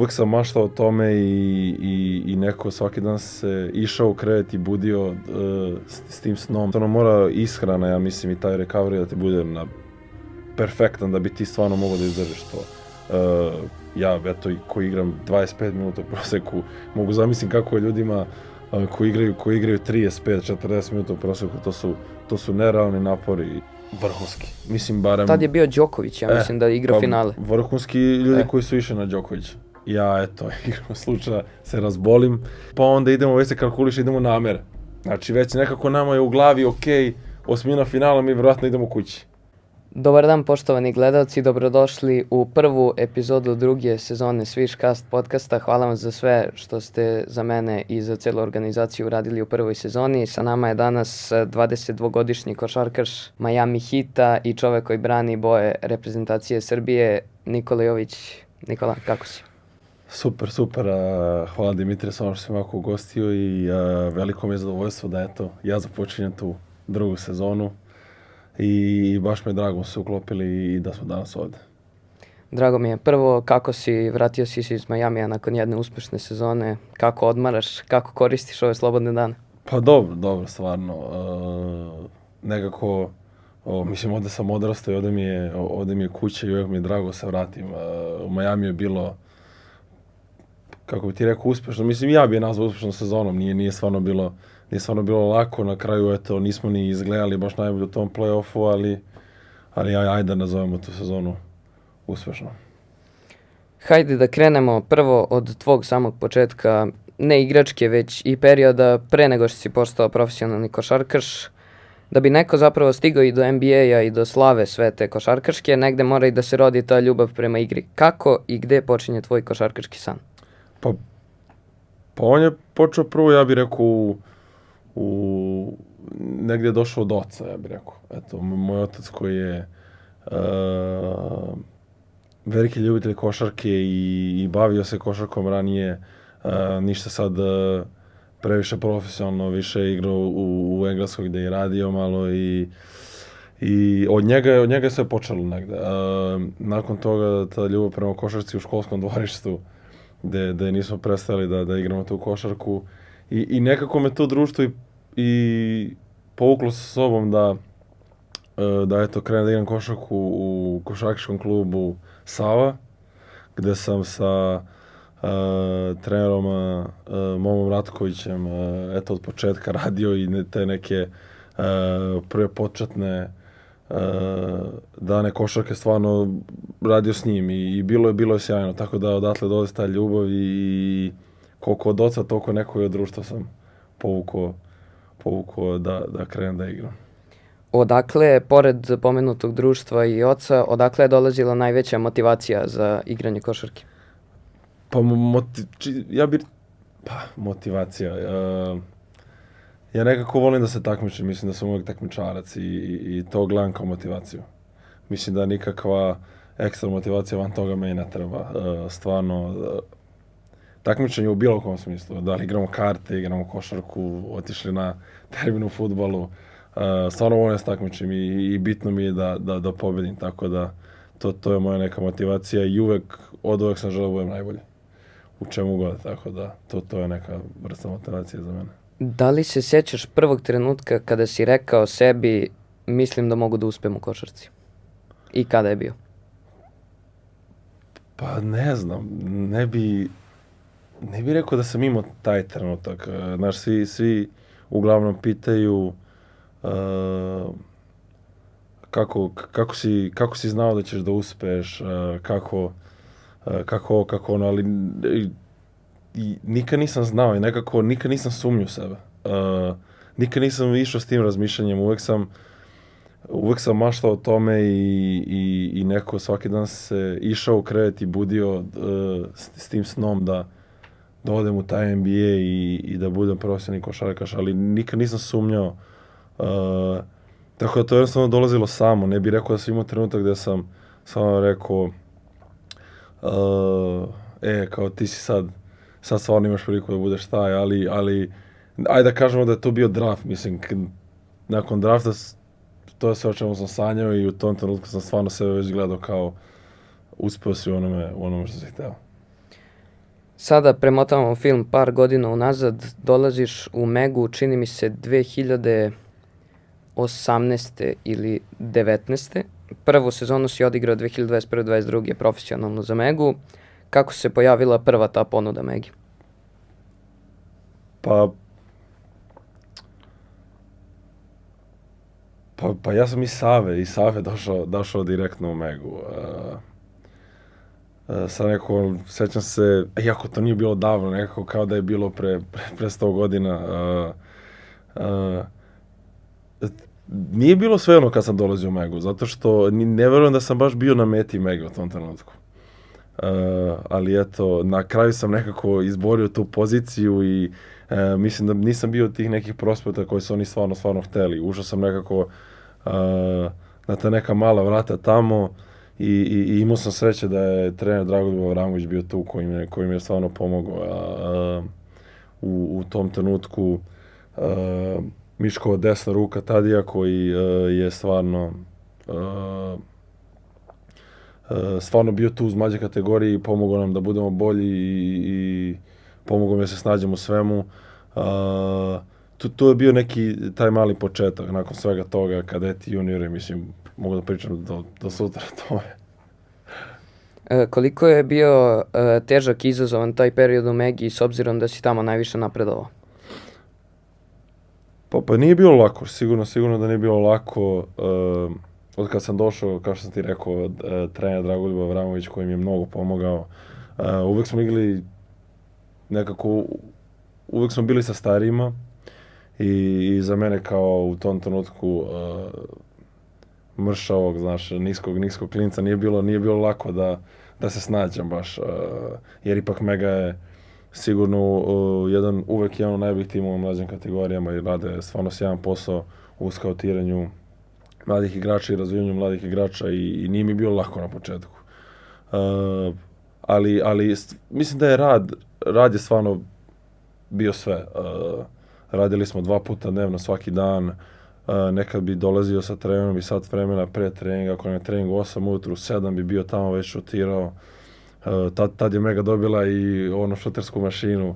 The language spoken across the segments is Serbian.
uvek sam maštao o tome i neko svaki dan se išao u krevet i budio s tim snom. Ono mora ishrana, ja mislim, i taj recovery da ti bude perfektan da bi ti stvarno mogao da izdržiš to. Ja, eto, koji igram 25 minuta u proseku, mogu zamislim kako je ljudima koji igraju 35-40 minuta u proseku, to su nerealni napori, vrhunski. Mislim, barem... Tad je bio Đoković, ja mislim da je igrao finale. Vrhunski ljudi koji su išli na Đokovića. Ja, eto, igram slučaja, se razbolim, pa onda idemo, već se kalkuliše, idemo na Amere. Znači, već nekako nama je u glavi, okej, osmina finala, mi vjerojatno idemo kući. Dobar dan, poštovani gledalci, dobrodošli u prvu epizodu druge sezone Svišcast podcasta. Hvala vam za sve što ste za mene i za celu organizaciju radili u prvoj sezoni. Sa nama je danas 22-godišnji košarkaš Miami Heata i čovek koji brani boje reprezentacije Srbije, Nikola Jović. Nikola, kako si? Super. Hvala Dimitrije, samo što sam ovako ugostio i veliko mi je zadovoljstvo da eto, ja započinjem tu drugu sezonu. I baš me je drago se uklopili i da smo danas ovdje. Drago mi je. Prvo, kako si, vratio si se iz Majamija nakon jedne uspešne sezone, kako odmaraš, kako koristiš ove slobodne dane? Pa dobro, stvarno. Nekako, mislim, ovdje sam odrastao i ovdje mi je kuća i uvijek mi je drago se vratim. U Majamiju je bilo, kako bi ti rekao, uspešno. Mislim, ja bi je nazvao uspešnom sezonom, nije stvarno bilo lako, na kraju eto nismo ni izgledali baš najbolje u tom play-offu, ali ajde da nazovemo tu sezonu uspešno. Hajde da krenemo prvo od tvog samog početka, ne igračke već i perioda pre nego što si postao profesionalni košarkaš. Da bi neko zapravo stigao i do NBA-a i do slave sve te košarkaške, negde mora i da se rodi ta ljubav prema igri. Kako i gde počinje tvoj košarkaški san? Pa on je počeo prvo, ja bih rekao, negdje je došao od oca, ja bih rekao. Eto, moj otac koji je veliki ljubitelj košarke i bavio se košarkom ranije, ništa sad previše profesionalno, više igrao u Engleskoj gdje je radio malo i od njega je sve počelo negdje. Nakon toga ta ljubav prema košarci u školskom dvorištu gdje nismo prestali da igramo tu košarku i nekako me to društvo i povuklo sa sobom da eto krenem da igram košarku u košarkaškom klubu Sava, gdje sam sa trenerom Momom Ratkovićem eto od početka radio i te neke prve početne dane košarke stvarno radio s njim i bilo je sjajno, tako da odatle dolazi ta ljubav i koliko od oca, toliko neko i od društva sam povukao da krenem da igram. Odakle, pored pomenutog društva i oca, odakle je dolazila najveća motivacija za igranje košarke? Motivacija. Ja nekako volim da se takmičim, mislim da sam uvijek takmičarac i to gledam kao motivaciju. Mislim da nikakva ekstra motivacija van toga me i ne treba. Stvarno, takmičenje u bilo kom smislu, da li igramo karte, igramo košarku, otišli na termin u fudbalu, stvarno volim da se takmičim i bitno mi je da pobedim, tako da to je moja neka motivacija i od uvek sam želeo da budem najbolji u čemu god, tako da to je neka vrsta motivacije za mene. Da li se sjećaš prvog trenutka kada si rekao sebi mislim da mogu da uspem u košarci? I kada je bio? Pa ne znam, ne bi rekao da sam imao taj trenutak. Znaš, svi uglavnom pitaju kako si znao da ćeš da uspeš, kako ono, ali nikad nisam znao i nekako nikad nisam sumnjao sebe. Nikad nisam išao s tim razmišljanjem, uvek sam maštao o tome i neko svaki dan se išao u krevet i budio s tim snom da odem u taj NBA i da budem profesionalni košarkaš, ali nikad nisam sumnjao. Tako da to jednostavno dolazilo samo. Ne bih rekao da sam imao trenutak gdje sam samo rekao kao ti si sad stvarno imaš priliku da budeš taj, ali ajde da kažemo da je to bio draft. Mislim, nakon drafta to je sve o čemu sam sanjao i u tom trenutku sam stvarno sebe već gledao kao uspeo si u onome što si hteo. Sada premotavamo film par godina unazad, dolaziš u Megu, čini mi se 2018. ili 19. Prvu sezonu si odigrao 2021-2022. profesionalno za Megu. Kako se pojavila prva ta ponuda Megi? Pa ja sam iz Save došao direktno u Megu. Sad nekako, sjećam se, iako to nije bilo davno, nekako kao da je bilo pre 100 godina. Nije bilo sve ono kad sam dolazio u Megu, zato što ne verujem da sam baš bio na meti Mega u tom trenutku. Ali eto, na kraju sam nekako izborio tu poziciju i mislim da nisam bio tih nekih prospekta koji su oni stvarno hteli. Ušao sam nekako na ta neka mala vrata tamo i imao sam sreće da je trener Dragoljub Avramović bio tu koji mi je stvarno pomogao u tom trenutku. Miškova desna ruka Tadija koji je stvarno bio tu uz mlađe kategorije i pomogao nam da budemo bolji i pomogao mi da se snađemo u svemu. Tu je bio neki taj mali početak nakon svega toga, kadeti, juniori, mislim, mogu da pričam do sutra o tome. Koliko je bio težak i izazovan taj period u Megi s obzirom da si tamo najviše napredovao? Pa nije bilo lako, sigurno da nije bilo lako. Od kad sam došao, kao što sam ti rekao, trener Dragoljub Avramović koji mi je mnogo pomogao. Uvek smo igrali nekako, uvek smo bili sa starijima i za mene kao u tom trenutku mršavog, znaš, niskog klinca nije bilo lako da se snađem baš, jer ipak Mega je sigurno uvek jedan od najboljih timova u mlađim kategorijama i rade stvarno sjajan posao u skautiranju mladih igrača i razvijanju mladih igrača i nije mi bilo lako na početku. Ali mislim da je rad je stvarno bio sve. Radili smo 2 puta dnevno svaki dan. Nekad bi dolazio sa trenerom i sat vremena pre treninga, ako je na treningu 8 ujutru, 7 bi bio tamo već šutirao. Tad je Mega dobila i onu šutersku mašinu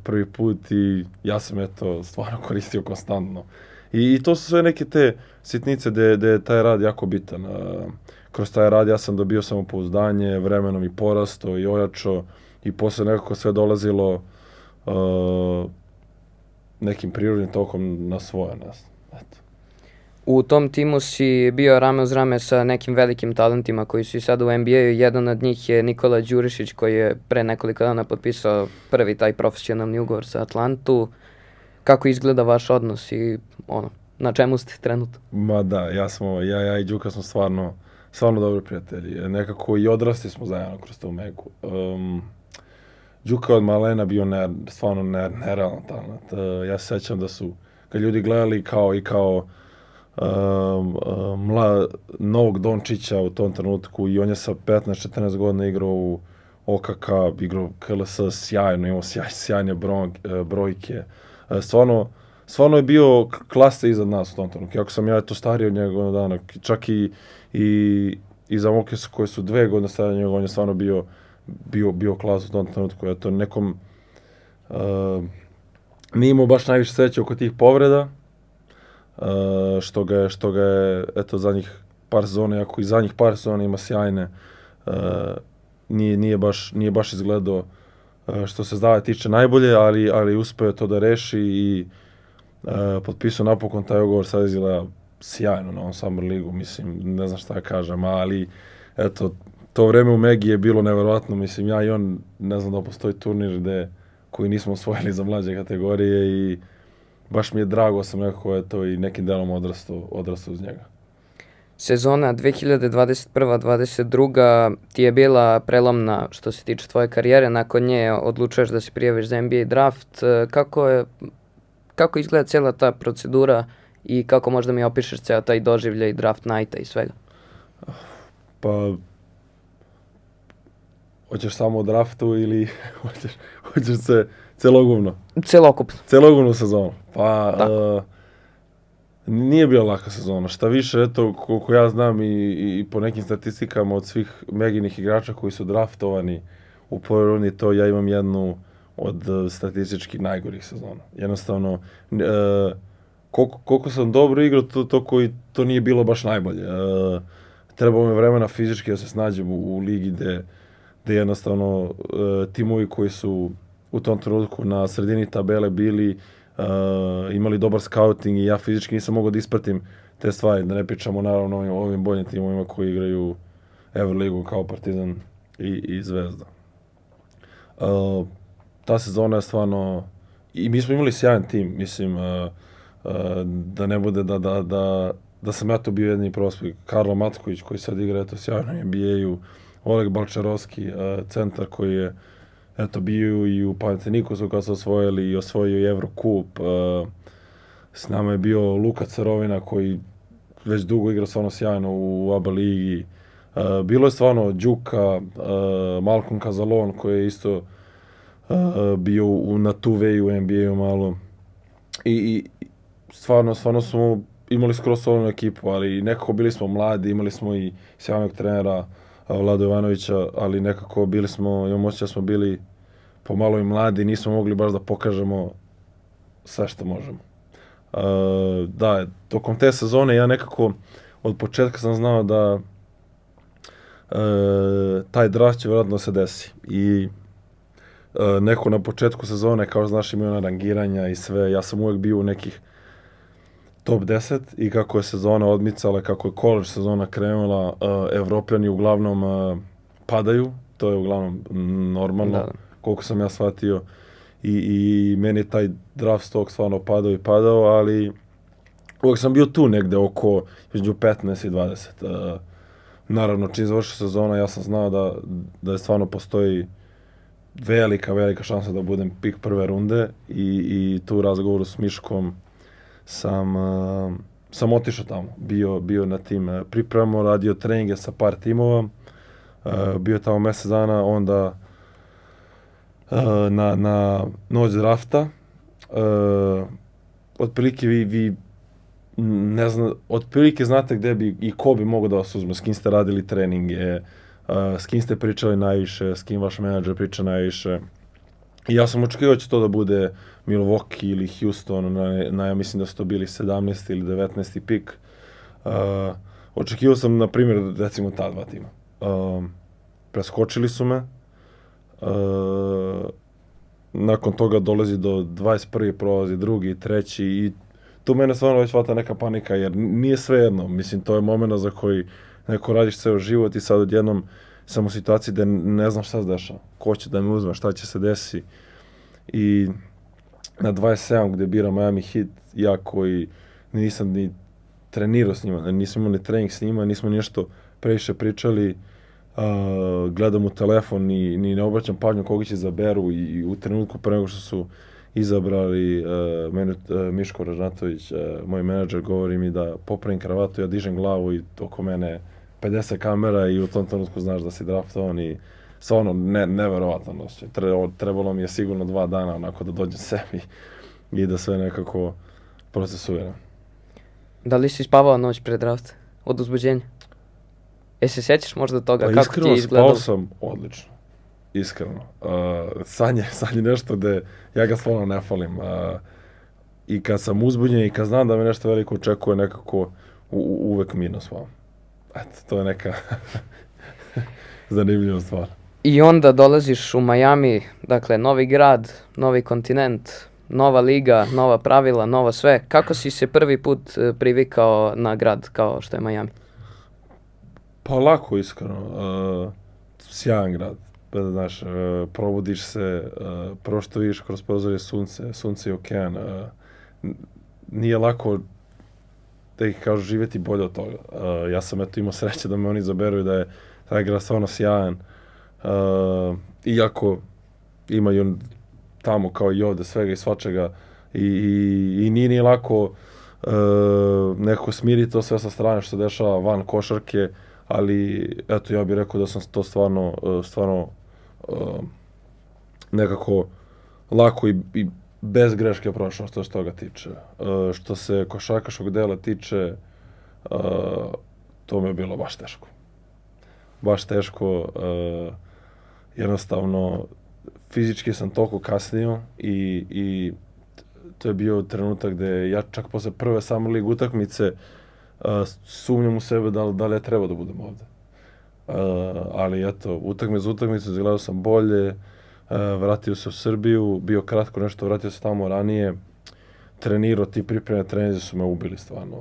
prvi put i ja sam stvarno koristio konstantno. I to su sve neke te sitnice gde je taj rad jako bitan. Kroz taj rad ja sam dobio samopouzdanje, vremenom i porastao i ojačao i posle nekako sve dolazilo nekim prirodnim tokom na svoje nas. Eto. U tom timu si bio rame uz rame sa nekim velikim talentima koji su i sada u NBA-u. Jedan od njih je Nikola Đurišić koji je pre nekoliko dana potpisao prvi taj profesionalni ugovor za Atlantu. Kako izgleda vaš odnos i na čemu ste trenutno? Ma da, ja i Đuka smo stvarno dobri prijatelji. Nekako i odrasli smo zajedno kroz tu Megu. Đuka od malena bio stvarno nerealan talent. Ja se sjećam da su ga ljudi gledali kao novog Dončića u tom trenutku i on je sa 15-14 godina igrao u OKK, igrao KLS sjajno, imao sjajne brojke. Stvarno je bio klasa iznad nas u tom trenutku. Iako sam ja stariji od njega dana, čak i za momke koji su 2 godine stariji od njega, on je stvarno bio klas u tom trenutku. Eto, nekom nije imao baš najviše sreće oko tih povreda, što ga je eto, zadnjih par sezona, iako i zadnjih par sezona ima sjajne, nije baš izgledao što se zdravlja tiče najbolje, ali uspeo to da reši i potpisao napokon taj ugovor, sad izgleda sjajno na ovom Summer ligu, mislim, ne znam šta da kažem, ali eto, to vreme u Megi je bilo neverovatno, mislim, ja i on, ne znam da postoji turnir koji nismo osvojili za mlađe kategorije i baš mi je drago sam nekako, eto, i nekim delom odrastao uz njega. Sezona 2021-2022 ti je bila prelomna što se tiče tvoje karijere, nakon nje odlučuješ da se prijaviš za NBA draft. Kako izgleda cijela ta procedura i kako možda mi opišeš cijela taj doživljaj draft nighta i svega? Pa, hoćeš samo o draftu ili hoćeš se celokupno? Celokupnu sezonu. Pa, nije bila laka sezona. Šta više, eto, koliko ja znam i po nekim statistikama od svih Meginih igrača koji su draftovani u prvoj rundi, to ja imam jednu od statistički najgorih sezona. Jednostavno, koliko sam dobro igrao, to nije bilo baš najbolje. Trebalo mi vremena fizički da se snađem u ligi gde jednostavno timovi koji su u tom trenutku na sredini tabele bili, imali dobar scouting i ja fizički nisam mogao da ispratim te stvari, da ne pričamo naravno o ovim boljim timovima koji igraju Euroligu kao Partizan i Zvezda. Ta sezona je stvarno, i mi smo imali sjajan tim, mislim, da ne bude da sam ja tu bio jedini prospekt. Karlo Matković koji sad igra eto sjajno u NBA-u, Oleg Balčarovski, centar koji je eto bio i u Panathinaikosu kad su osvojili i osvojio i Evrokup. S nama je bio Luka Cerovina koji već dugo igra stvarno sjajno u ABA ligi. Bilo je stvarno Đuka, Malcolm Kazalon koji je isto bio na two-way u NBA-u malo. I stvarno smo imali skoro solidnu ekipu, ali nekako bili smo mladi, imali smo i sjajnog trenera Vlado Jovanovića, ali nekako imam osjećaj da smo bili pomalo i mladi, nismo mogli baš da pokažemo sve što možemo. Da, tokom te sezone ja nekako od početka sam znao da taj draft će vjerojatno se desi. I neko na početku sezone, kao znaš, imaju na rangiranja i sve, ja sam uvijek bio u nekih top 10 i kako je sezona odmicala, kako je college sezona krenula, Evropljani uglavnom padaju, to je uglavnom normalno, koliko sam ja shvatio. I meni je taj draft stock stvarno padao, ali uvijek sam bio tu negde oko između 15 i 20. Naravno, čim završi sezona, ja sam znao da je stvarno postoji velika šansa da budem pik prve runde i tu u razgovoru s Miškom sam otišao tamo. Bio na tim pripremama, radio treninge sa par timova, bio tamo mjesec dana, onda na noć drafta. Otprilike vi ne znam, otprilike znate gde bi i ko bi mogao da vas uzme, s kim ste radili treninge, s kim ste pričali najviše, s kim vaš menadžer priča najviše. I ja sam očekivao da će to da bude Milwaukee ili Houston, ja mislim da su to bili 17. ili 19. pik. Očekivao sam, na primjer, recimo ta dva tima. Preskočili su me. Nakon toga dolazi do 21. prolazi, drugi, treći i tu mene stvarno već hvata neka panika jer nije sve jedno. Mislim, to je moment za koji neko radiš ceo život i sad odjednom sam u situaciji da ne znam šta se dešava. Ko će da me uzme, šta će se desi. I na 27 gde bira Miami Heat, ja koji nisam ni trenirao s njima, nisam imao ni trening s njima, nismo nešto previše pričali, gledam u telefon i ne obraćam pažnju koga će izaberu i u trenutku pre nego što su izabrali Miško Ražnatović, moj menadžer, govori mi da popravim kravatu, ja dižem glavu i oko mene 50 kamera i u tom trenutku znaš da si draftovan i stvarno neverovatan osjećaj. Trebalo mi je sigurno 2 dana onako da dođem sebi i da sve nekako procesuiram. Da li si spavao noć pred draft od uzbuđenja? Se sjećaš možda toga, pa kako ti je izgledalo? Spao sam odlično, iskreno. San je nešto gde ja ga stvarno ne falim. I kad sam uzbuđen i kad znam da me nešto veliko očekuje, nekako uvek mirno spavam. Eto, to je neka zanimljiva stvar. I onda dolaziš u Miami, dakle, novi grad, novi kontinent, nova liga, nova pravila, novo sve. Kako si se prvi put privikao na grad kao što je Miami? Pa lako, iskreno. Sjajan grad. Znaš, probudiš se, prvo što vidiš kroz prozor je sunce i okean. Nije lako da ih kažu živjeti bolje od toga. Ja sam eto imao sreće da me oni izaberu i da je taj grad stvarno sjajan. Iako imaju tamo kao i ovde svega i svačega i nije lako nekako smiriti to sve sa strane što se dešava van košarke, ali eto ja bih rekao da sam to stvarno nekako lako i bez greške prošao što se toga tiče. Što se košarkaškog dela tiče, to mi je bilo baš teško. Baš teško. jednostavno fizički sam toliko kasnio i to je bio trenutak gde ja čak posle prve Summer League utakmice sumnjam u sebe da li ja treba da budem ovde. Ali eto, utakmicu izgledao sam bolje, vratio se u Srbiju, bio kratko nešto, vratio se tamo ranije, trenirao, ti pripremne treninzi su me ubili stvarno.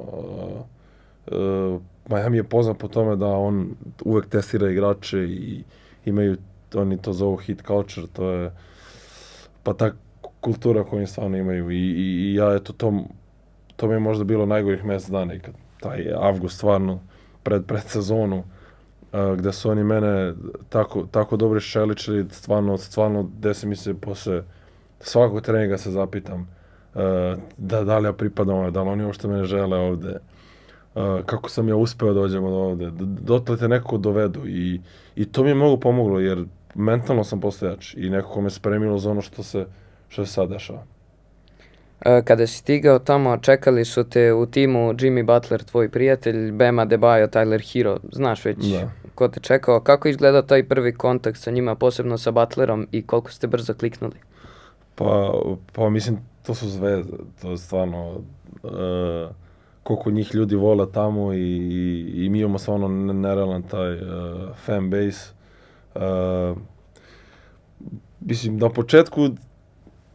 Miami je poznat po tome da on uvek testira igrače i imaju, oni to zovu hit culture, to je pa ta kultura koju stvarno imaju i ja eto to mi je možda bilo najgorih mjesec dana i kad taj avgust stvarno pred sezonu gde su oni mene tako dobro šeličili, stvarno desi mi se posle svakog treninga se zapitam da li ja pripadam ovdje, da li oni uopšte mene žele ovde, kako sam ja uspeo da dođemo do ovde, dotle te nekako dovedu i to mi je mnogo pomoglo jer mentalno sam postojač i nekako me spremilo za ono što se sad dešava. Kada si stigao tamo, čekali su te u timu Jimmy Butler, tvoj prijatelj, Bam Adebayo, Tyler Hero, znaš već ko te čekao. Kako je izgledao taj prvi kontakt sa njima, posebno sa Butlerom i koliko ste brzo kliknuli? Pa mislim, to su zvezde, to je stvarno, koliko njih ljudi vole tamo i mi imamo stvarno nerealan taj fan base. Mislim, na početku,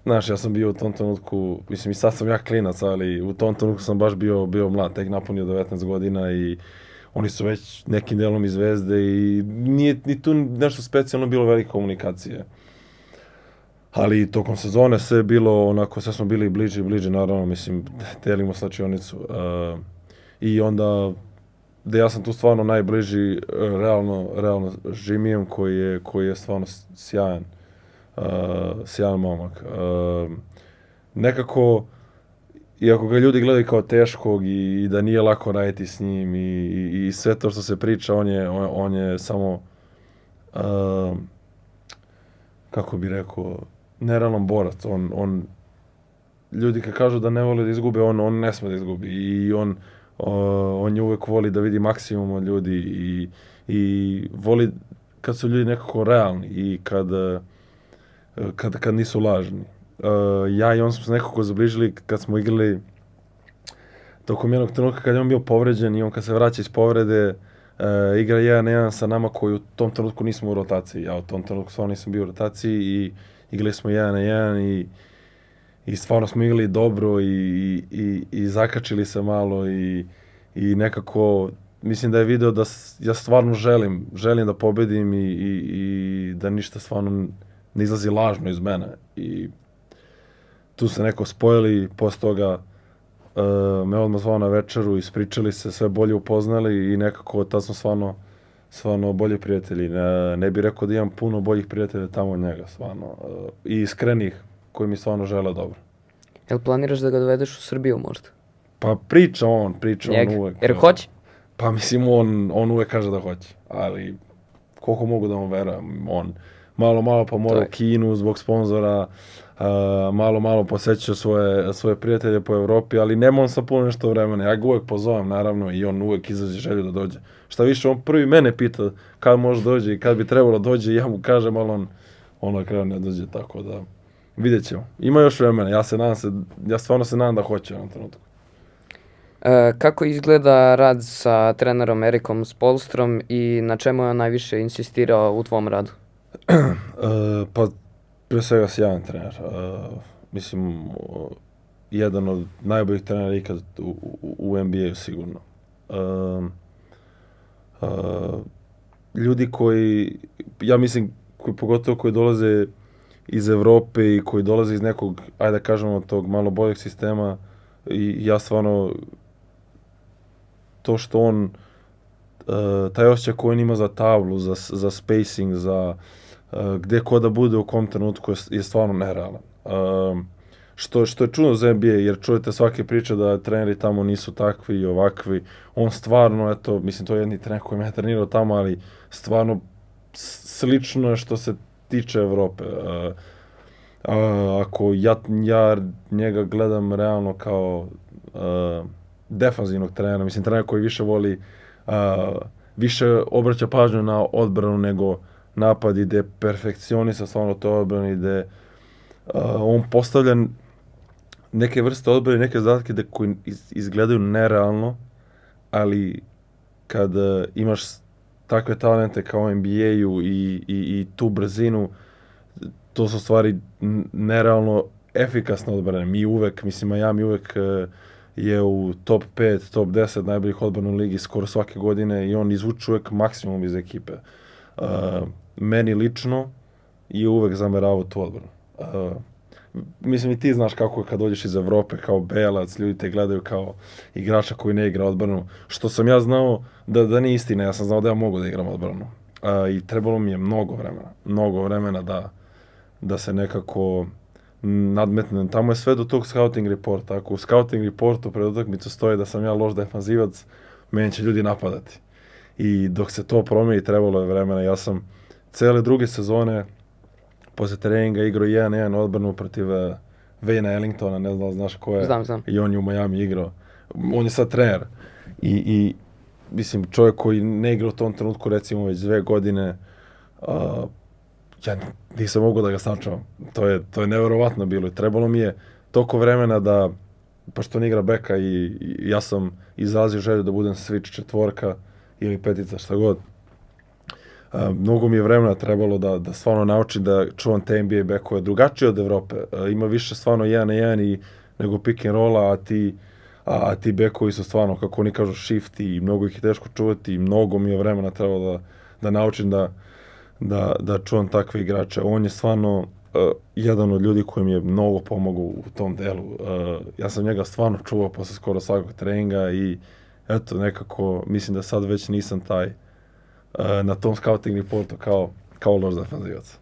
znaš, ja sam bio u tom trenutku, mislim i sad sam ja klinac, ali u tom trenutku sam baš bio mlad, tek napunio 19 godina i oni su već nekim delom iz Zvezde i nije ni tu nešto specijalno bilo velike komunikacije. Ali tokom sezone sve je bilo onako, sve smo bili bliži i bliži, naravno, mislim, delimo slačionicu. I onda, da ja sam tu stvarno najbliži, realno Žimijem koji je stvarno sjajan momak. Nekako, iako ga ljudi gledaju kao teškog i da nije lako raditi s njim i sve to što se priča, on je samo, kako bi rekao, nerealan borac. Ljudi kad kažu da ne vole da izgube, on ne sme da izgubi i on je uvek voli da vidi maksimum od ljudi i voli kad su ljudi nekako realni i kad nisu lažni. Ja i on smo se nekako zbližili kad smo igrali tokom jednog trenutka kad je on bio povređen i on kad se vraća iz povrede igra 1-1 sa nama koji u tom trenutku nismo u rotaciji. Ja u tom trenutku stvarno nisam bio u rotaciji i igrali smo 1-1 i stvarno smo igrali dobro i zakačili se malo i nekako mislim da je video da ja stvarno želim da pobedim i da ništa stvarno ne izlazi lažno iz mene i tu se neko spojili, posle toga me odmah zvao na večeru, ispričali se, sve bolje upoznali i nekako tad smo stvarno bolji prijatelji. Ne bih rekao da imam puno boljih prijatelja tamo od njega, stvarno. I iskrenih, koji mi stvarno žele dobro. Jel planiraš da ga dovedeš u Srbiju možda? Pa priča on uvek. Jer hoće? Pa mislim, on uvek kaže da hoće, ali koliko mogu da mu verujem, on malo pa mora u Kinu zbog sponzora, malo posećao svoje prijatelje po Evropi, ali nema on sa puno nešto vremena. Ja ga uvek pozovem, naravno, i on uvek izađe želju da dođe. Šta više, on prvi mene pita kad može dođe i kad bi trebalo dođe, ja mu kažem, ali on na kraju ne dođe, tako da vidjet ćemo. Ima još vremena, ja stvarno se nadam da hoće u jednom trenutku. Kako izgleda rad sa trenerom Erikom Spoelstrom i na čemu je on najviše insistirao u tvom radu? Pa, prije svega sjajan trener. Mislim, jedan od najboljih trenera ikad u NBA-u sigurno. Ljudi koji, ja mislim, pogotovo koji dolaze iz Evrope i koji dolaze iz nekog, ajde da kažemo, tog malo boljeg sistema, i ja stvarno, to što on, taj osjećaj koji on ima za tablu, za spacing, za gde ko da bude u kom trenutku je stvarno nerealan. Što je čudno za NBA, jer čujete svake priče da treneri tamo nisu takvi i ovakvi. On stvarno, eto, mislim, to je jedni trener koji me je trenirao tamo, ali stvarno slično je što se tiče Evrope. Ako ja njega gledam realno kao defanzivnog trenera, mislim, trener koji više voli, više obraća pažnju na odbranu napad i gde perfekcionisa stvarno to odbrani, gde on postavlja neke vrste odbrane, neke zadatke koji izgledaju nerealno, ali kad imaš takve talente kao NBA-u i tu brzinu, to su stvari nerealno efikasne odbrane. Miami uvek je u top 5, top 10 najboljih odbrana u ligi skoro svake godine i on izvuče uvek maksimum iz ekipe. Meni lično je uvek zameravao tu odbranu. Mislim i ti znaš kako je kad dođeš iz Evrope kao belac, ljudi te gledaju kao igrača koji ne igra odbranu, što sam ja znao da nije istina, ja sam znao da ja mogu da igram odbranu. I trebalo mi je mnogo vremena da se nekako nadmetnem. Tamo je sve do tog scouting reporta. Ako u scouting reportu pred utakmicu stoji da sam ja loš defanzivac, meni će ljudi napadati. I dok se to promeni, trebalo je vremena. Ja sam cele druge sezone posle treninga igrao 1-1 odbranu protiv Wayna Ellingtona, ne znam, znaš ko je. Znam. I on je u Miami igrao. On je sad trener. I mislim, čovjek koji ne igra u tom trenutku, recimo, već 2 godine, ja nisam mogao da ga sačuvam. To je neverovatno bilo. I trebalo mi je toliko vremena da, pošto on igra beka i ja sam izrazio želju da budem switch četvorka ili petica, šta god. Mnogo mi je vremena trebalo da stvarno naučim da čuvam te NBA bekove drugačije od Evrope. Ima više stvarno 1 na 1 nego pick and rolla, a ti bekovi su stvarno, kako oni kažu, shift i mnogo ih je teško čuvati i mnogo mi je vremena trebalo da naučim da čuvam takve igrače. On je stvarno jedan od ljudi koji mi je mnogo pomogao u tom delu. Ja sam njega stvarno čuvao posle skoro svakog treninga i eto, nekako mislim da sad već nisam taj na tom scouting reportu kao loš defanzivac.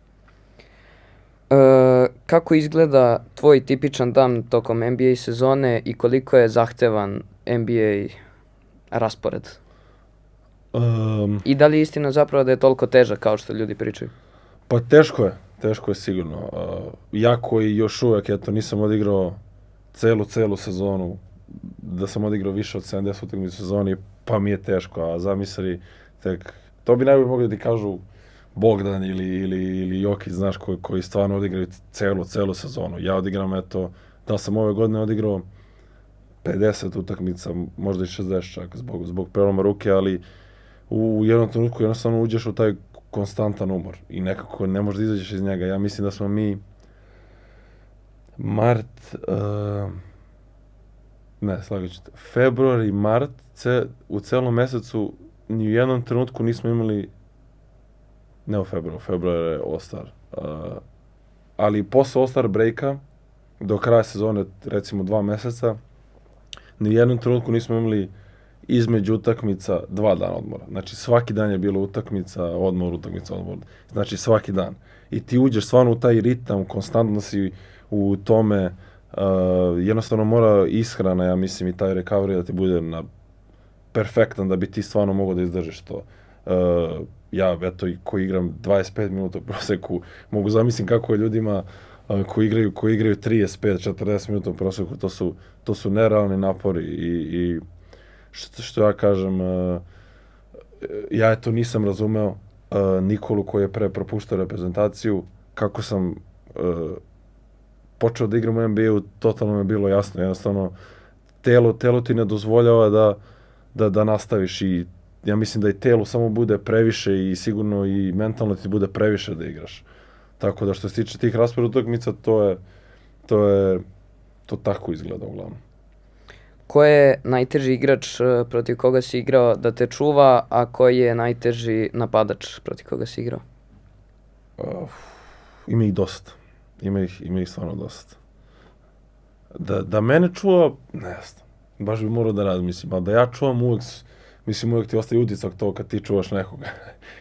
Kako izgleda tvoj tipičan dan tokom NBA sezone i koliko je zahtevan NBA raspored? I da li je istina zapravo da je toliko težak kao što ljudi pričaju? Pa teško je sigurno. Ja koji još uvek, nisam odigrao celu sezonu, da sam odigrao više od 70 utakmica u sezoni, pa mi je teško, a zamisli tek, to bi najbolje mogli da ti kažu Bogdan ili Jokić, znaš, koji stvarno odigraju celu sezonu. Ja odigram, da sam ove godine odigrao 50 utakmica, možda i 60 čak, zbog preloma ruke, ali u jednom trenutku jednostavno uđeš u taj konstantan umor i nekako ne možeš da izađeš iz njega. Ja mislim da smo mi februar i mart u celom mesecu ni u jednom trenutku nismo imali, ne u februar je All-Star, ali posle All-Star breaka do kraja sezone, recimo 2 meseca, ni u jednom trenutku nismo imali između utakmica 2 dana odmora. Znači svaki dan je bilo utakmica, odmor. Znači svaki dan. I ti uđeš stvarno u taj ritam, konstantno si u tome, jednostavno mora ishrana, ja mislim, i taj recovery da ti bude perfektan da bi ti stvarno mogao da izdržiš to. Ja, koji igram 25 minuta u proseku, mogu zamislim kako je ljudima koji igraju 35-40 minuta u proseku, to su nerealni napori i što ja kažem, ja nisam razumeo Nikolu koji je pre propuštao reprezentaciju, kako sam počeo da igram u NBA-u, totalno mi je bilo jasno, jednostavno telo ti ne dozvoljava da nastaviš i ja mislim da i telu samo bude previše i sigurno i mentalno ti bude previše da igraš. Tako da što se tiče tih rasporeda utakmica, to tako izgleda uglavnom. Ko je najteži igrač protiv koga si igrao da te čuva, a koji je najteži napadač protiv koga si igrao? Ima ih dosta. Ima ih stvarno dosta. Da mene čuva, ne znam. Baš bi morao da razmislim. A da ja čuvam uvek ti ostaje utisak to kad ti čuvaš nekoga.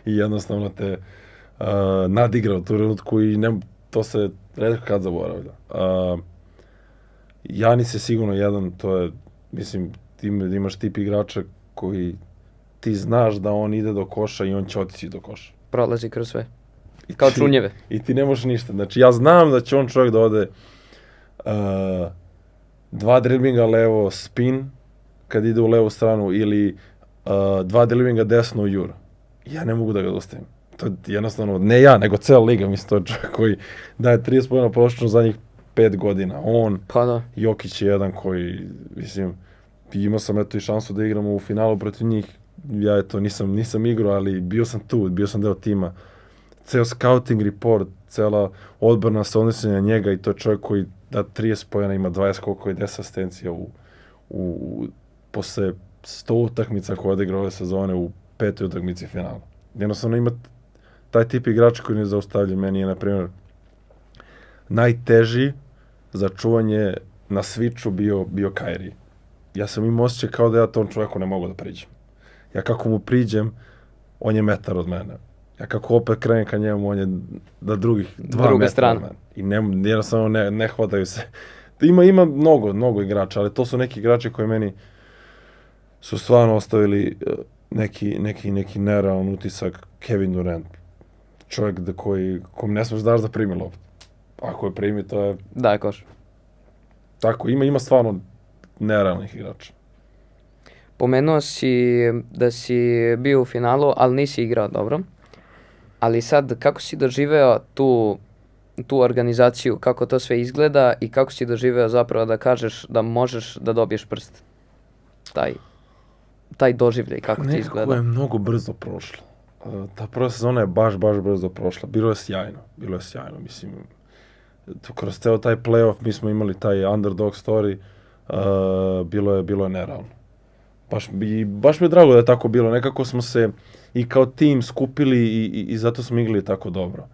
I jednostavno te nadigra u tu trenutku i to se retko kad zaboravlja. Janis je sigurno jedan, to je, mislim, ti imaš tip igrača koji ti znaš da on ide do koša i on će otići do koša. Prolazi kroz sve. Kao čunjeve. I ti ne možeš ništa. Znači, ja znam da će on čovjek da ode 2 driblinga levo spin kad ide u levu stranu ili 2 driblinga desno jur. Ja ne mogu da ga dostavim. To je jednostavno, ne ja, nego cijela liga, mislim, to je čovjek koji daje 30 pojena prosječno zadnjih 5 godina. On, Pa da. Jokić je jedan koji, mislim, imao sam eto i šansu da igramo u finalu protiv njih. Ja eto nisam igrao, ali bio sam tu, bio sam deo tima. Ceo scouting report, cela odbrana se odnosi na njega i to je čovjek koji da 30 pojena, ima 20 skokova i 10 asistencija posle 100 utakmica koje odigrao ove sezone u 5. utakmici finala. Jednostavno ima taj tip igrača koji ne zaustavlja. Meni je, na primjer, najteži za čuvanje na switchu bio Kyrie. Ja sam imao osjećaj kao da ja tom čovjeku ne mogu da priđem. Ja kako mu priđem, on je metar od mene. Ja kako opet krenem ka njemu, on je da drugih 2 metra od mene. I jednostavno ne hvataju se. Ima mnogo igrača, ali to su neki igrači koji meni su stvarno ostavili neki nerealan utisak. Kevin Durant. Čovjek kom ne smeš daš da primi loptu. Ako je primi, to je... Da, je koš. Tako, ima stvarno nerealnih igrača. Pomenuo si da si bio u finalu, ali nisi igrao dobro. Ali sad, kako si doživeo tu organizaciju, kako to sve izgleda i kako si doživeo zapravo da kažeš da možeš da dobiješ prst? Taj doživljaj, kako ti izgleda? Nekako je mnogo brzo prošlo. Ta prva sezona je baš brzo prošla. Bilo je sjajno, mislim. Kroz ceo taj playoff mi smo imali taj underdog story, bilo je nerealno. Baš mi je drago da je tako bilo. Nekako smo se i kao tim skupili i zato smo igrali tako dobro.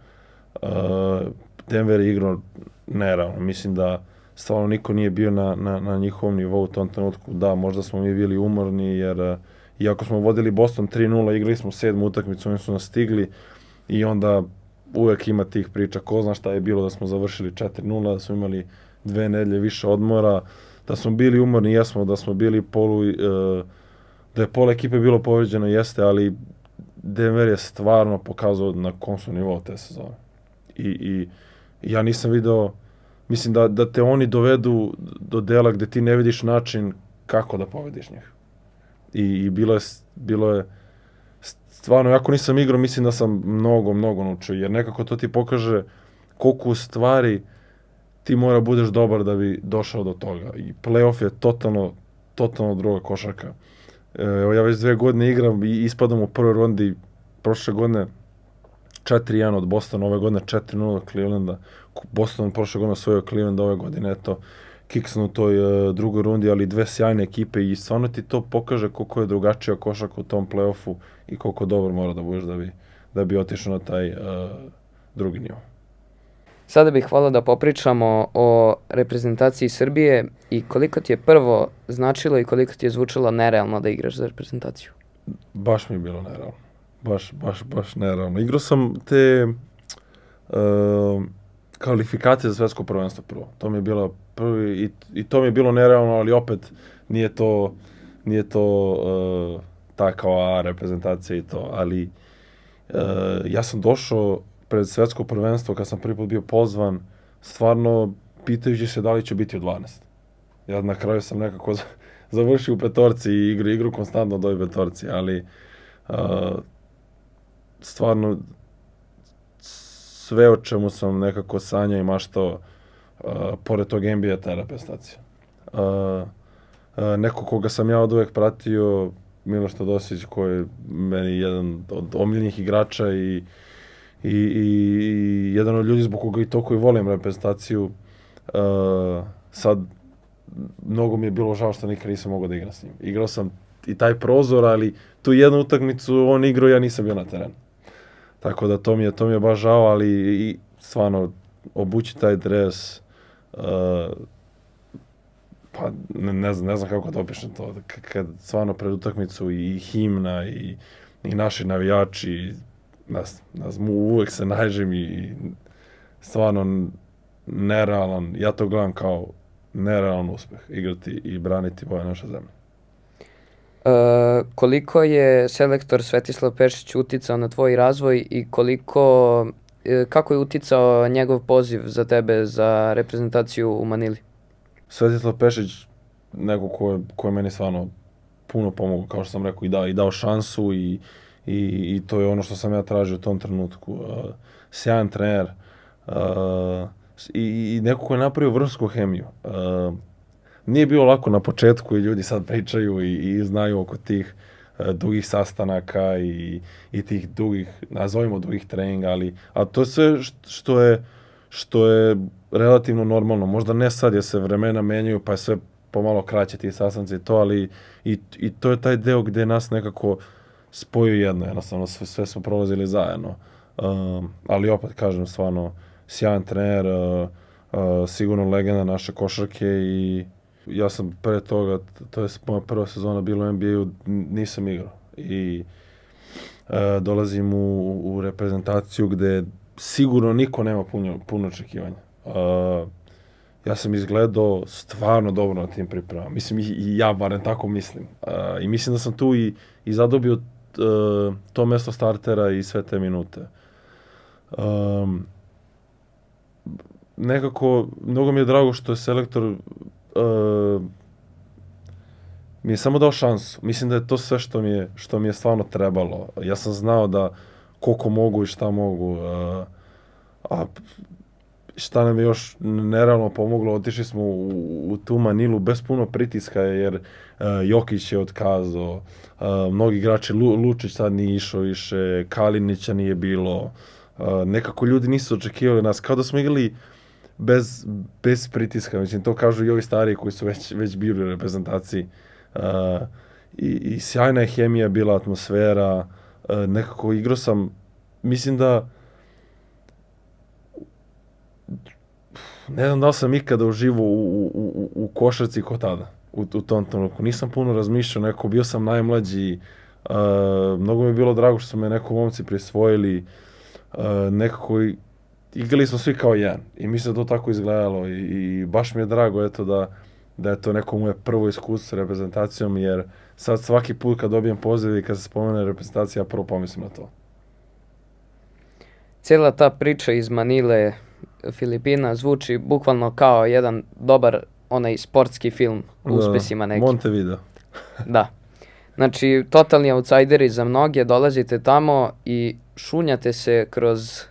Denver je igrao nerealno. Mislim da stvarno niko nije bio na njihovom nivou u tom trenutku. Da, možda smo mi bili umorni, jer iako smo vodili Boston 3-0, igrali smo 7. utakmicu, oni su nas stigli i onda uvek ima tih priča. Ko zna šta je bilo da smo završili 4-0, da smo imali 2 nedelje više odmora, da smo bili umorni, jesmo, da smo bili da je pola ekipe bilo povređeno, jeste, ali Denver je stvarno pokazao na kom su nivou te sezone. I ja nisam video, mislim da te oni dovedu do dela gde ti ne vidiš način kako da pobediš njih. I bilo je stvarno, jako nisam igrao, mislim da sam mnogo naučio, jer nekako to ti pokaže koliko u stvari ti mora budeš dobar da bi došao do toga. I playoff je totalno druga košarka. Evo, ja već 2 godine igram i ispadam u prvoj rundi. Prošle godine 4-1 od Bostona, ove godine 4-0 od Clevelanda. Boston prošle godine osvojio Cleveland, ove godine, eto, kiksnu u toj drugoj rundi, ali 2 sjajne ekipe i stvarno ti to pokaže koliko je drugačija košarka u tom play-offu i koliko dobar mora da budeš da bi otišao na taj drugi nivo. Sada bih hvala da popričamo o reprezentaciji Srbije i koliko ti je prvo značilo i koliko ti je zvučalo nerealno da igraš za reprezentaciju. Baš mi je bilo nerealno. Baš nerealno. Igrao sam te kvalifikacije za svetsko prvenstvo prvo. To mi je bilo prvi i to mi je bilo nerealno, ali opet nije to ta kao A reprezentacija i to, ali ja sam došao pred svetsko prvenstvo kad sam prvi put bio pozvan, stvarno pitajući se da li ću biti u 12. Ja na kraju sam nekako završio u petorci i igru konstantno do ove petorci, ali stvarno sve o čemu sam nekako sanjao i maštao, pored tog NBA ta reprezentacija. Neko koga sam ja od uvek pratio, Miloš Todosić, koji je meni jedan od omiljenih igrača i jedan od ljudi zbog koga i toliko i volim reprezentaciju. Sad, mnogo mi je bilo žao što nikad nisam mogao da igram s njim. Igrao sam i taj prozor, ali tu jednu utakmicu on igrao, ja nisam bio na terenu. Tako da to mi je baš žao, ali i stvarno obući taj dres, pa ne znam kako da opišem to, kad stvarno pred utakmicu i himna i naši navijači, uvek se naježim i stvarno nerealan, ja to gledam kao nerealan uspeh, igrati i braniti boje naše zemlje. Koliko je selektor Svetislav Pešić uticao na tvoj razvoj i kako je uticao njegov poziv za tebe za reprezentaciju u Manili? Svetislav Pešić, neko ko je meni stvarno puno pomogao, kao što sam rekao, i dao šansu i to je ono što sam ja tražio u tom trenutku. Sjajan trener i neko ko je napravio vrhunsku hemiju. Nije bilo lako na početku i ljudi sad pričaju i znaju oko tih dugih sastanaka i tih dugih, nazovimo dugih treninga, ali to je sve što je relativno normalno. Možda ne sad jer se vremena menjaju pa je sve pomalo kraće ti sastanci i to, ali i to je taj deo gdje nas nekako spoju jedno, jednostavno sve smo prolazili zajedno. Ali opet kažem, stvarno sjajan trener, sigurno legenda naše košarke i ja sam pre toga, to je moja prva sezona bila u NBA-u, nisam igrao i dolazim u reprezentaciju gdje sigurno niko nema puno očekivanja. Ja sam izgledao stvarno dobro na tim pripremama. Mislim, i ja barem tako mislim. I mislim da sam tu i zadobio to mesto startera i sve te minute. Nekako, mnogo mi je drago što je selektor mi je samo dao šansu. Mislim da je to sve što mi je stvarno trebalo. Ja sam znao da koliko mogu i šta mogu. A šta nam je još nerealno pomoglo, otišli smo u tu Manilu bez puno pritiska jer Jokić je otkazao, mnogi igrači, Lučić sad nije išao više, Kalinića nije bilo, nekako ljudi nisu očekivali nas, kao da smo igrali bez pritiska, mislim, to kažu i ovi stariji koji su već bili u reprezentaciji. I sjajna je hemija bila, atmosfera, nekako igrao sam, mislim da ne znam da li sam ikada uživao u košarci ko tada, u tom trenutku. Nisam puno razmišljao, bio sam najmlađi, mnogo mi je bilo drago što su me neko momci prisvojili, nekako igrali smo svi kao jedan i mislim da to tako izgledalo i baš mi je drago eto da je to neko moje prvo iskustvo s reprezentacijom, jer sad svaki put kad dobijem poziv i kad se spomene reprezentacija, prvo pomislim na to. Cijela ta priča iz Manile, Filipina, zvuči bukvalno kao jedan dobar onaj sportski film u uspesima nekim. Montevideo. Da. Znači, totalni outsideri za mnoge, dolazite tamo i šunjate se kroz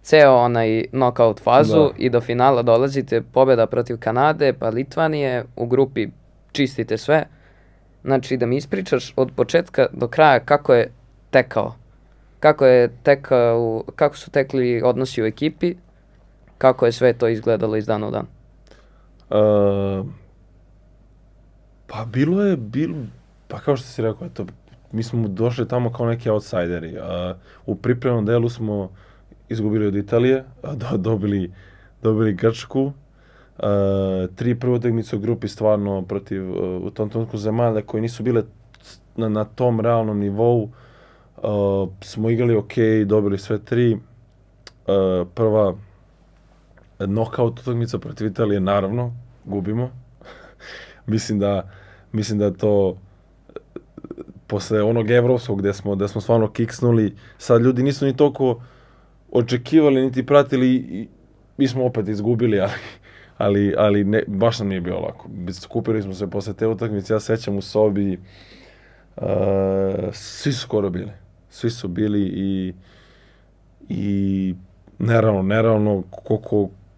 ceo onaj knockout fazu i do finala dolazite, pobjeda protiv Kanade, pa Litvanije, u grupi čistite sve. Znači, da mi ispričaš od početka do kraja kako je tekao. Kako su tekli odnosi u ekipi, kako je sve to izgledalo iz dana u dan? Pa pa kao što si rekao, eto, mi smo došli tamo kao neki outsideri. U pripremnom delu smo izgubili od Italije, dobili Grčku, 3 prve utakmice u grupi stvarno protiv u tom trenutku zemalja koje nisu bile na tom realnom nivou. Smo igrali ok, dobili sve 3. Prva knockout utakmica protiv Italije, naravno, gubimo. Mislim da je to posle onog evropskog gde smo stvarno kiksnuli, sad ljudi nisu ni toliko očekivali niti pratili i mi smo opet izgubili, ali ne, baš nam nije bilo lako. Skupili smo se posle te utakmice, ja sećam u sobi, svi su skoro bili. Svi su bili i nerealno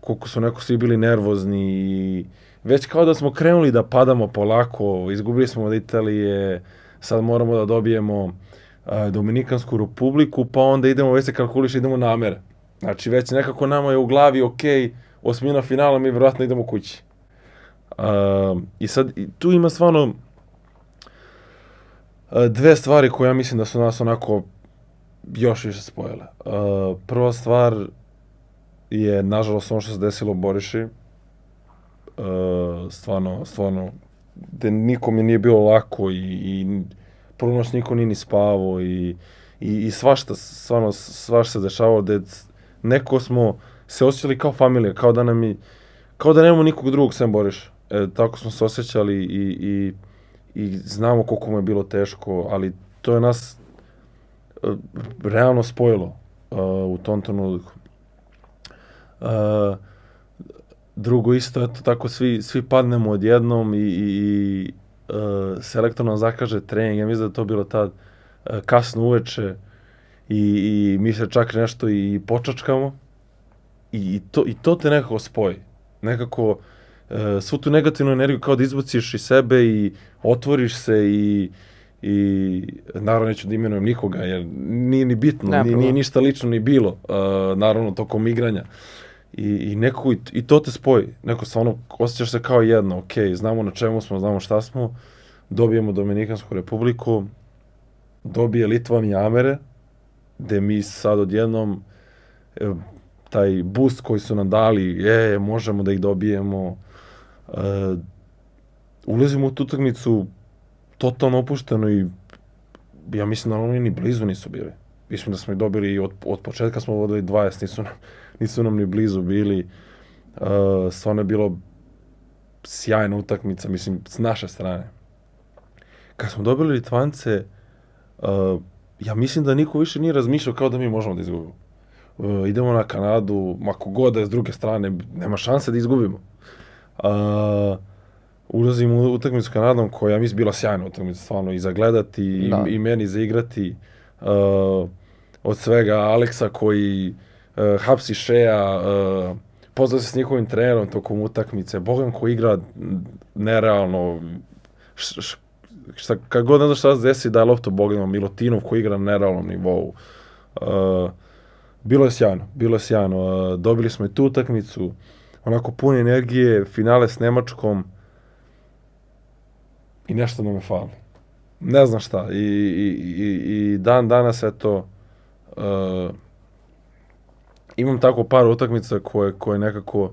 koliko su neko svi bili nervozni i već kao da smo krenuli da padamo polako, izgubili smo od Italije, sad moramo da dobijemo Dominikansku republiku, pa onda već se kalkuliše, idemo na Amere. Znači već nekako nama je u glavi, ok, osmina finala, mi vjerojatno idemo kući. I sad tu ima stvarno dve stvari koje ja mislim da su nas onako još više spojile. Prva stvar je, nažalost, ono što se desilo u Boriši. Stvarno, da nikom je nije bilo lako i prvu noć niko nije ni spavao i svašta se dešavalo, da neko smo se osjećali kao familija, kao da nemamo nikog drugog sem Boriša. Tako smo se osjećali i znamo koliko mu je bilo teško, ali to je nas realno spojilo u tom trenutku. Drugo isto, eto tako svi padnemo odjednom i selektor nam zakaže trening. Ja mislim da je to bilo tad kasno uveče i mi se čak nešto i počačkamo i to te nekako spoji. Nekako svu tu negativnu energiju kao da izbaciš iz sebe i otvoriš se i naravno neću da imenujem nikoga jer nije ni bitno, nije ništa lično ni bilo, naravno tokom igranja. I nekako i to te spoji, neko stvarno osjećaš se kao jedno, ok, znamo na čemu smo, znamo šta smo, dobijemo Dominikansku republiku, dobije Litvanija Amere, gde mi sad odjednom taj boost koji su nam dali, možemo da ih dobijemo, ulazimo u tu utakmicu totalno opušteno i ja mislim da oni ni blizu nisu bili. Mislim da smo ih dobili od početka smo vodili 20, nisu nam ni blizu bili. Stvarno je bilo sjajna utakmica, mislim, s naše strane. Kad smo dobili Litvance, ja mislim da niko više nije razmišljao kao da mi možemo da izgubimo. Idemo na Kanadu, mako god da je s druge strane, nema šanse da izgubimo. Ulazimo u utakmicu s Kanadom koja mislim bila sjajna utakmica, stvarno i za gledati i meni za igrati. Od svega Aleksa koji hapsi Šeja, poznaje se s njihovim trenerom tokom utakmice, Bogan koji igra nerealno, kad god ne znaš šta se desi da je loptu Bogdanu, Milutinov koji igra na nerealnom nivou. Bilo je sjajno, dobili smo i tu utakmicu, onako pune energije, finale s Nemačkom i nešto nam je fali. Ne znam šta, i dan danas eto, imam tako par utakmica koje nekako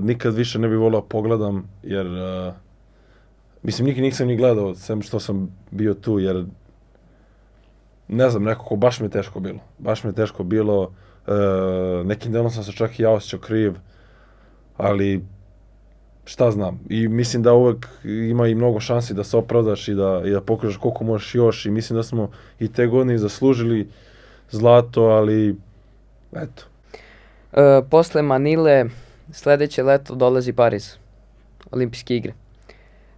nikad više ne bi volao pogledam, jer mislim nikad nisam ni gledao, sem što sam bio tu, jer ne znam, nekako baš mi je teško bilo, nekim delom sam se čak i ja osjećao kriv, ali šta znam, i mislim da uvek ima i mnogo šansi da se opravdaš i da pokažeš koliko možeš još i mislim da smo i te godine zaslužili zlato, ali eto. Posle Manile sledeće leto dolazi Pariz, olimpijske igre.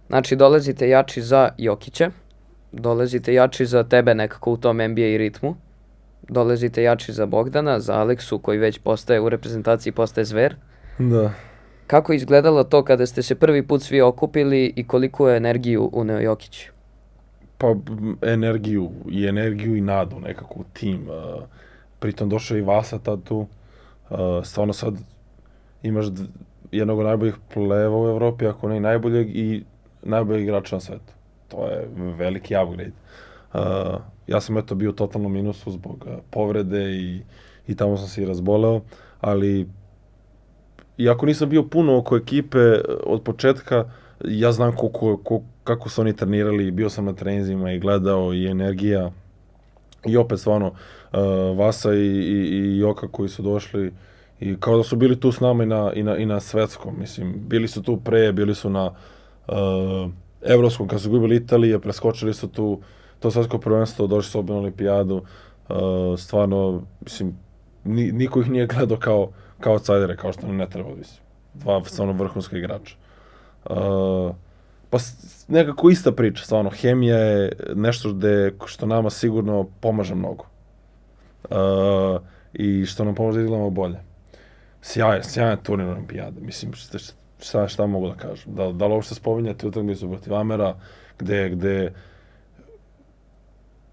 Znači dolazite jači za Jokića, dolazite jači za tebe nekako u tom NBA ritmu, dolazite jači za Bogdana, za Aleksu koji već postaje u reprezentaciji, postaje zver. Da. Kako je izgledalo to kada ste se prvi put svi okupili i koliko je energiju uneo Jokić? Pa energiju i nadu nekako u tim. Pritom došao i Vasa tad tu. Stvarno sad imaš jednog od najboljih pleva u Evropi, ako ne i najboljeg, i najboljeg igrača na svetu. To je veliki upgrade. Ja sam eto bio u totalnom minusu zbog povrede i tamo sam se i razboleo, ali iako nisam bio puno oko ekipe od početka, ja znam kako su oni trenirali, bio sam na treninzima i gledao i energija. I opet stvarno, Vasa i Joka koji su došli i kao da su bili tu s nama i na svetskom, mislim, bili su tu bili su na evropskom, kad su gubili Italije, preskočili su to svetsko prvenstvo, došli su opet na olimpijadu, stvarno, mislim, niko ih nije gledao kao outsidere, kao što nam ne treba, mislim, dva stvarno vrhunska igrača. Pa nekako ista priča, stvarno, hemija je nešto što nama sigurno pomaže mnogo. I što nam pomaže da izgledamo bolje. Sjajan turnir olimpijade, mislim, šta mogu da kažem. Da li uopšte spominjate utakmicu protiv Amera, gde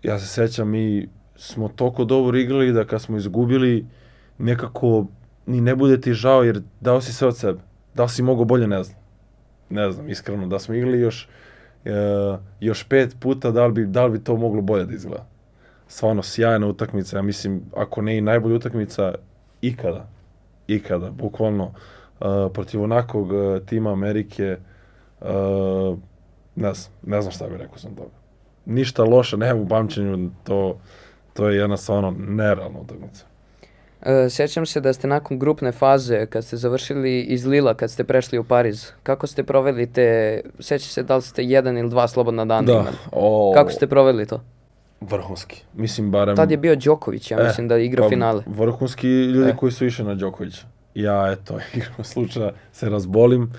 ja se sećam, mi smo toliko dobro igrali da kad smo izgubili, nekako ni ne bude ti žao, jer dao si sve od sebe. Da li si mogao bolje, ne znam, iskreno, da smo igrali još 5 puta, da li bi to moglo bolje da izgleda. Stvarno, sjajna utakmica, ja mislim, ako ne i najbolja utakmica ikada, bukvalno, protiv onakvog tima Amerike, ne znam šta bih rekao sam toga. Ništa loše, nemam u pamćenju, to je jedna stvarno nerealna utakmica. Sjećam se da ste nakon grupne faze, kad ste završili iz Lila, kad ste prešli u Pariz, kako ste proveli sjećam se da li ste 1 ili 2 slobodna dana imali? Kako ste proveli to? Vrhunski, mislim barem... Tad je bio Đoković, ja mislim da je igrao finale. Vrhunski ljudi koji su išli na Đokovića. Ja, eto, igrom slučaja se razbolim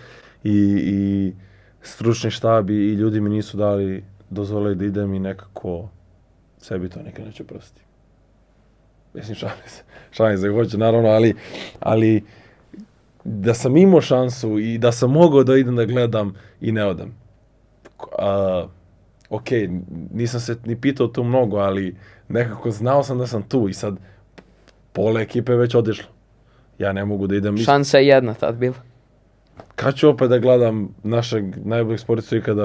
i stručni štab i ljudi mi nisu dozvolili da idem i nekako sebi to nikad neću prostiti. Mislim, šalim se, hoću, naravno, ali da sam imao šansu i da sam mogao da idem da gledam i ne odem. Ok, nisam se ni pitao tu mnogo, ali nekako znao sam da sam tu i sad pola ekipe je već otišlo. Ja ne mogu da idem. Šansa je jedna tad bila. Kad ću opet da gledam našeg najboljeg sportista ikada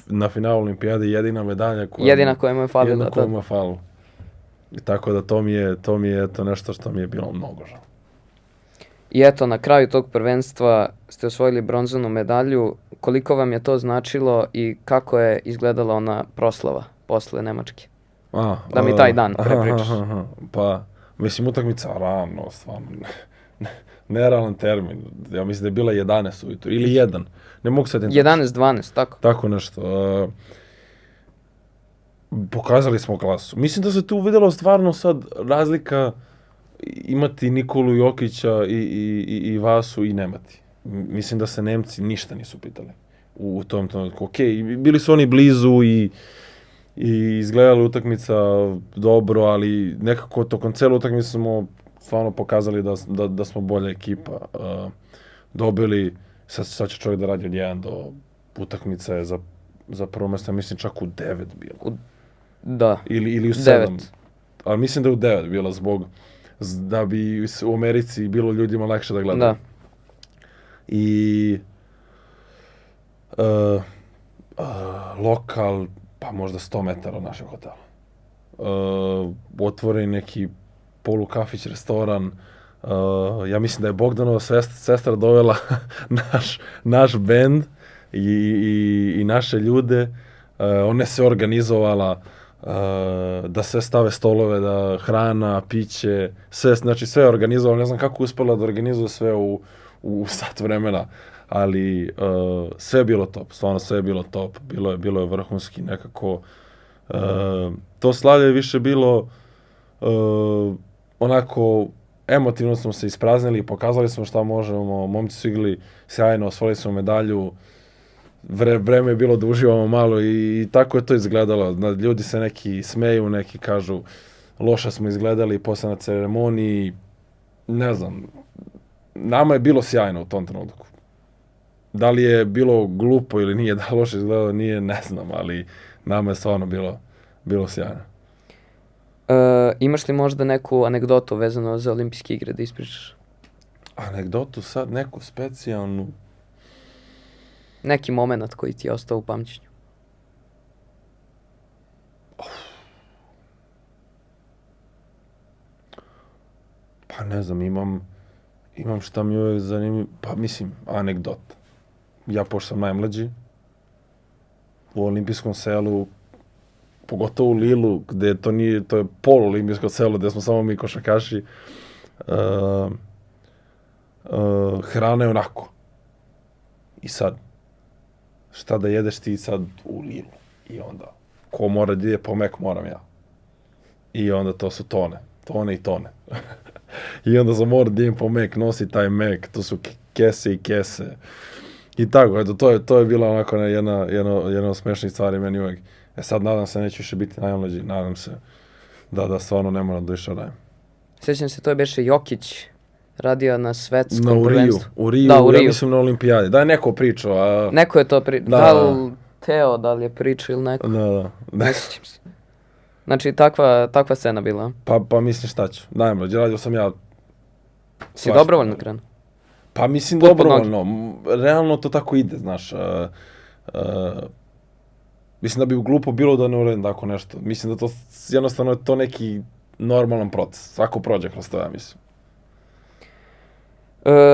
na finalu olimpijade, jedina medalja koja mu je falila. Jedina koja mu je falila. I tako da to mi je to nešto što mi je bilo mnogo žao. I eto, na kraju tog prvenstva ste osvojili bronzanu medalju. Koliko vam je to značilo i kako je izgledala ona proslava posle Nemačke? Da mi taj dan prepričaš. Pa, mislim, utakmica rano, stvarno, nerealan termin. Ja mislim da je bila 11 ujutro, ili 1. Ne mogu sad... 11-12, tako? Tako nešto. Pokazali smo klasu. Mislim da se tu vidjelo stvarno sad razlika imati Nikolu Jokića i Vasu i nemati. Mislim da se Nemci ništa nisu pitali u tom trenutku. Ok, bili su oni blizu i izgledali utakmica dobro, ali nekako tokom cijele utakmice smo stvarno pokazali da smo bolja ekipa. Dobili, sad će čovjek da radi od 1 do utakmice za prvo mjesto, mislim čak u 9 bilo. Da. Ili u 7. Ali mislim da je u 9 bilo da bi u Americi bilo ljudima lakše da gledaju. Da. I lokal, pa možda 100 metara od našeg hotela. Otvoren neki polukafić, restoran. Ja mislim da je Bogdanova sestra dovela naš bend i naše ljude. Ona se organizovala da sve stave stolove, da hrana, piće, sve je organizovalo. Ne znam kako uspela da organizuje sve u sat vremena, ali sve je bilo top, stvarno sve je bilo top, bilo je vrhunski nekako. To slavlje je više bilo onako, emotivno smo se ispraznili, pokazali smo šta možemo, momci su igrali sjajno, osvojili smo medalju, vreme je bilo da uživamo malo i tako je to izgledalo. Ljudi se neki smeju, neki kažu loše smo izgledali posle na ceremoniji, ne znam, nama je bilo sjajno u tom trenutku. Da li je bilo glupo ili nije, da loše izgledalo, nije, ne znam, ali nama je stvarno bilo sjajno. Imaš li možda neku anegdotu vezano za olimpijske igre da ispričaš? Anegdotu sad, neku specijalnu? Neki moment koji ti je ostao u pamćenju? Pa ne znam, imam šta mi uvijek zanimljivo, pa mislim, anegdota. Ja, pošto sam najmlađi, u olimpijskom selu, pogotovo u Lilu, gde to je polu-olimpijsko selo, gde smo samo mi košarkaši, hrana je onako. I sad, šta da jedeš ti sad u Lilu? I onda, ko mora da ide po mek, moram ja. I onda to su tone i tone. I onda sam mora da idem po mek, nosi taj mek, to su kese i kese. I tako, eto, to je bila onako jedna od smešnih stvari meni uvijek. Sad nadam se neću više biti najmlađi, nadam se da stvarno ne moram da više radim. Sjećam se, to je beše Jokić radio na svetskom prvenstvu. U Riju, ja mislim na olimpijadi. Da je neko pričao. Neko je to pričao. Da li Teo, da li je pričao ili neko? Da. Ne sjećam se. Znači, takva scena bila. Pa mislim šta ću. Najmlađi, radio sam ja. Si dobrovoljno krenuo? Pa mislim dobrovoljno. Realno to tako ide, znaš. Mislim da bi glupo bilo da ne uradim tako nešto. Mislim da to jednostavno je to neki normalan proces. Svako prođe kroz to, ja mislim.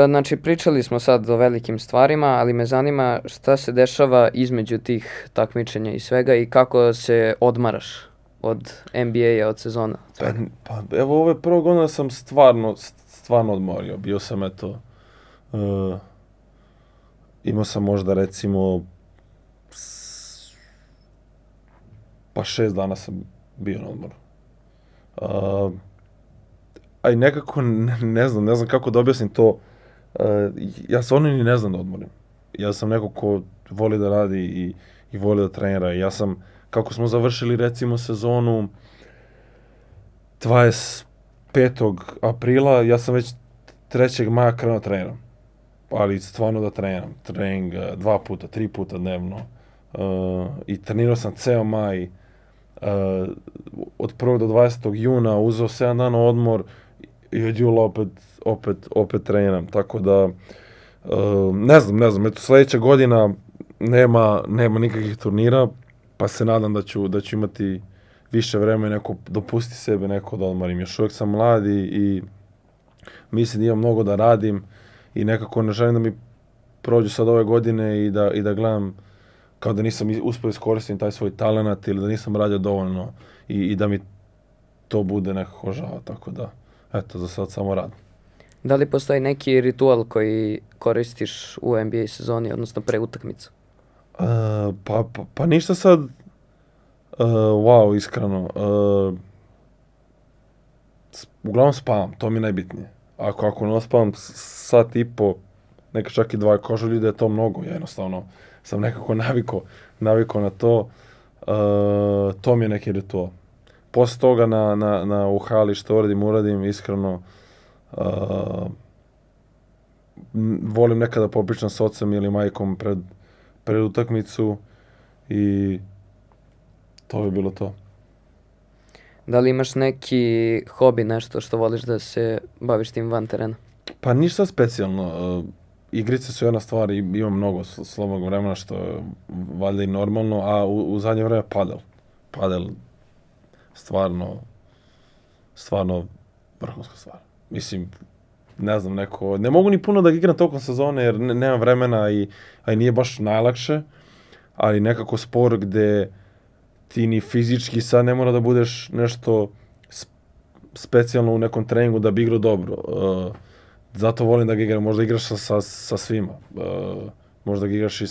Znači, pričali smo sad o velikim stvarima, ali me zanima šta se dešava između tih takmičenja i svega i kako se odmaraš od NBA-a, od sezona. Pa evo, ove prve godine sam stvarno odmorio. Bio sam, imao sam možda recimo 6 dana sam bio na odmoru. A i nekako, ne znam kako da objasnim to. Ja stvarno ni ne znam da odmorim. Ja sam neko ko voli da radi i voli da trenira. Ja sam, kako smo završili recimo sezonu 25. aprila, ja sam već 3. maja krenuo treniram. Ali stvarno da treniram. Trening 2 puta, 3 puta dnevno. I trenirao sam ceo maj. Od 1. do 20. juna uzeo 7 dana odmor i od jula opet treniram. Tako da, ne znam, eto sledeća godina nema nikakvih turnira, pa se nadam da ću imati više vremena, neko dopusti sebe, neko da odmorim. Još uvijek sam mlad i mislim da imam mnogo da radim i nekako ne želim da mi prođu sad ove godine i da gledam kao da nisam uspio iskoristiti taj svoj talenat ili da nisam radio dovoljno i da mi to bude nekako žao, tako da, eto, za sad samo radim. Da li postoji neki ritual koji koristiš u NBA sezoni, odnosno pre utakmica? Pa ništa sad, wow, iskreno. Uglavnom spavam, to mi je najbitnije. Ako ne spavam sat i po, neka čak i 2, kažu ljudi da je to mnogo, ja jednostavno sam nekako navikao na to. To mi je neki ritual. Posle toga u hali što uradim, iskreno, volim nekada popričam s ocem ili majkom pred utakmicu i to bi bilo to. Da li imaš neki hobi, nešto što voliš da se baviš tim van terena? Pa ništa specijalno. Igrice su jedna stvar i imam mnogo slobodnog vremena što je valjda i normalno, a u zadnje vreme padel. Padel stvarno vrhunska stvar. Mislim, ne znam, ne mogu ni puno da igram tokom sezone jer nemam vremena a i nije baš najlakše, ali nekako sport gde ti ni fizički sad ne mora da budeš nešto specijalno u nekom treningu da bi igrao dobro. Zato volim da ga igram. Možda igraš sa svima. Možda ga igraš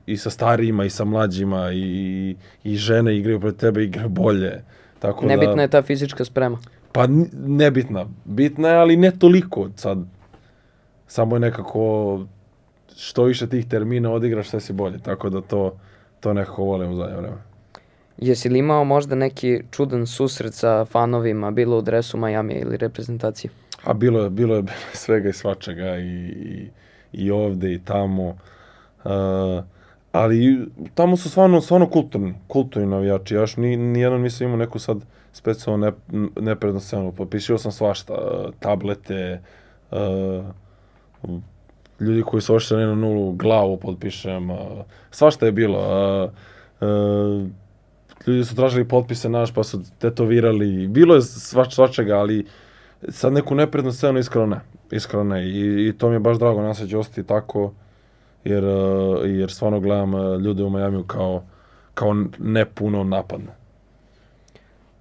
i sa starijima i sa mlađima i žene igraju pred tebe, igraju bolje. Tako nebitna je ta fizička sprema. Pa nebitna. Bitna je, ali ne toliko sad. Samo je nekako što više tih termina odigraš, sve si bolje. Tako da to nekako volim u zadnje vreme. Jesi li imao možda neki čudan susret sa fanovima, bilo u dresu Majamija ili reprezentacije? A bilo je svega i svačega i ovde i tamo. Ali tamo su stvarno kulturni navijači. Ja još nijednom nisam imao neku sad specijalno neprednu scenu. Potpisio sam svašta, tablete, ljudi koji su ošli na nulu, glavu potpišem, svašta je bilo. Ljudi su tražili potpise naš, pa su tetovirali. Bilo je svačega, ali sad neku neprednu scenu iskreno ne. I to mi je baš drago, nas će ostati tako, jer stvarno gledam ljude u Majamiju kao ne puno napadne.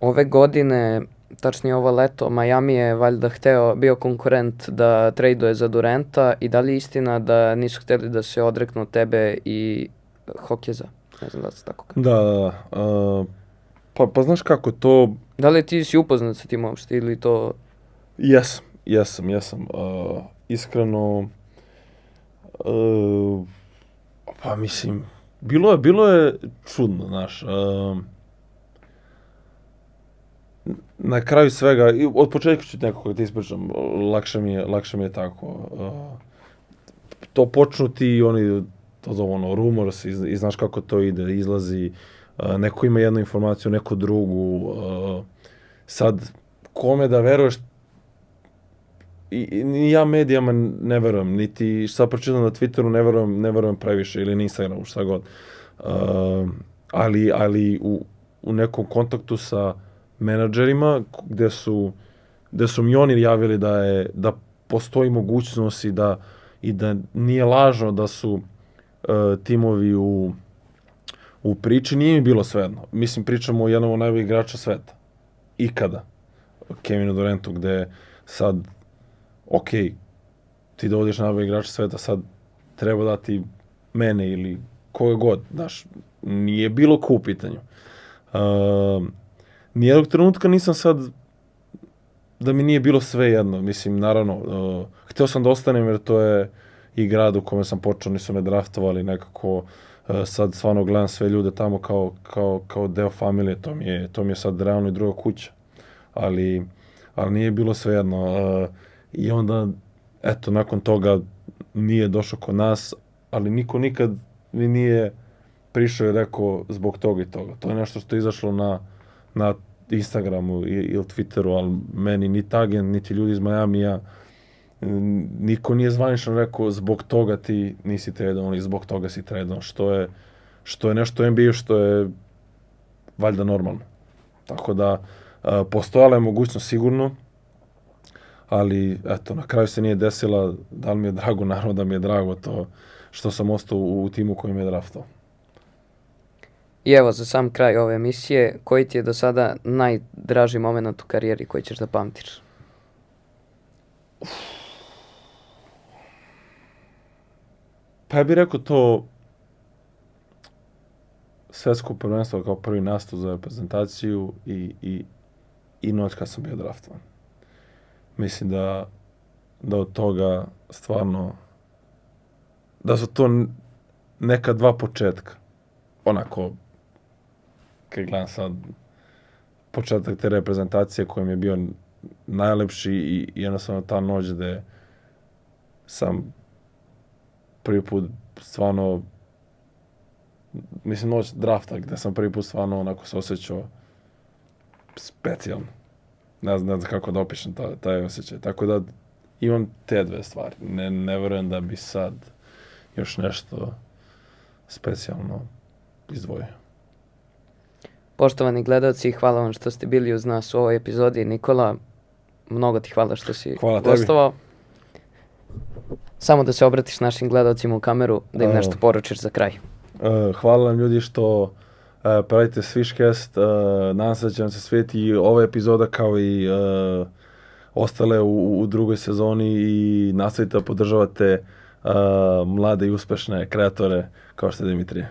Ove godine, tačnije ovo leto, Miami je valjda bio konkurent da trejduje za Duranta i da li je istina da nisu hteli da se odreknu tebe i Hokeza? Ne znam da se tako kaže. Da. Pa znaš kako to... Da li ti si upoznat sa tim uopšte ili to... Jesam. Iskreno... Pa mislim... Bilo je čudno, znaš. Na kraju svega, od početka ću nekako ti ispričam, lakše mi je tako. To počnu ti oni, to zove rumors i znaš kako to ide, izlazi, neko ima jednu informaciju, neko drugu, sad kome da veruješ, ni ja medijama ne verujem, niti šta pročitam na Twitteru ne verujem previše ili na Instagramu, šta god. Ali u nekom kontaktu sa menadžerima gde su mi oni javili da postoji mogućnost i da nije lažno da su timovi u priči, nije mi bilo svejedno. Mislim, pričamo o jednom od najboljih igrača sveta. Ikada. Kevinu Durantu, gde sad, ti dovodiš najboljih igrača sveta, sad treba dati mene ili koga god, znaš, nije bilo ko u pitanju. Nijednog trenutka nisam sad da mi nije bilo sve jedno. Mislim, naravno, hteo sam da ostanem jer to je i grad u kome sam počeo, nisu me draftovali nekako. Sad stvarno gledam sve ljude tamo kao deo familije, to mi je sad realno i druga kuća. Ali nije bilo svejedno. I onda, eto, nakon toga nije došao kod nas, ali niko nikad mi nije prišao i rekao zbog toga i toga. To je nešto što je izašlo na Instagramu ili Twitteru, ali meni niti agent, niti ljudi iz Majamija, niko nije zvanično rekao zbog toga ti nisi tradan ili zbog toga si tradan, što je nešto u NBA što je valjda normalno. Tako da postojala je mogućnost sigurno, ali eto, na kraju se nije desila. Da li mi je drago? Naravno da mi je drago to što sam ostao u timu koji me je draftao. I evo, za sam kraj ove emisije, koji ti je do sada najdraži moment u karijeri koji ćeš da pamtiš? Pa ja bih rekao to svetsko prvenstvo kao prvi nastup za reprezentaciju i noć kad sam bio draftovan. Mislim da od toga stvarno, da su to neka dva početka. Onako, kad gledam sad početak te reprezentacije koji mi je bio najlepši i jednostavno ta noć gde sam prvi put stvarno, mislim noć drafta gde sam prvi put stvarno onako se osjećao specijalno. Ne znam kako da opišem taj osjećaj. Tako da imam te dve stvari. Ne verujem da bi sad još nešto specijalno izdvojio. Poštovani gledalci, hvala vam što ste bili uz nas u ovoj epizodi. Nikola, mnogo ti hvala što si gostovao. Samo da se obratiš našim gledalcima u kameru, da im nešto poručiš za kraj. Hvala vam ljudi što pratite Swishcast. Nadam se da će vam se svidjeti ova epizoda kao i ostale u drugoj sezoni i nastavite da podržavate mlade i uspešne kreatore kao što je Dimitrije.